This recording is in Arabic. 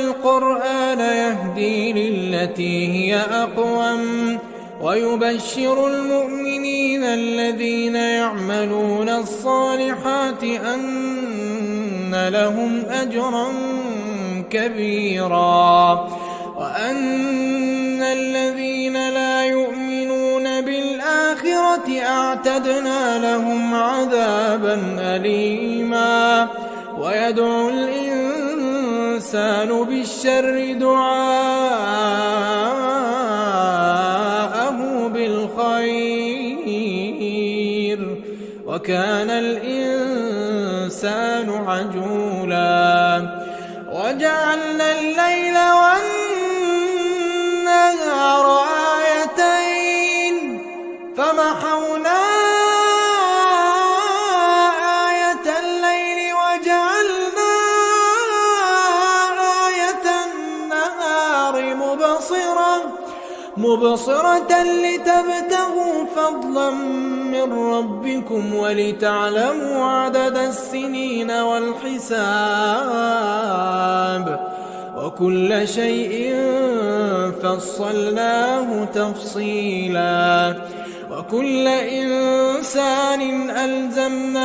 القرآن يهدي للتي هي أقوم ويبشر المؤمنين الذين يعملون الصالحات أن لهم أجرا كبيرا وأن الذين لا يؤمنون بالآخرة أعتدنا لهم عذابا أليما ويدعو الإنسان بالشر دعاءه بالخير وكان الإنسان عجولا وجعلنا الليل والنهار آيتين فمحونا آية الليل وجعلنا آية النهار مبصرة لتبتغوا فضلا من ربكم ولتعلموا عدد السنين والحساب وكل شيء فصلناه تفصيلا وكل إنسان ألزمنا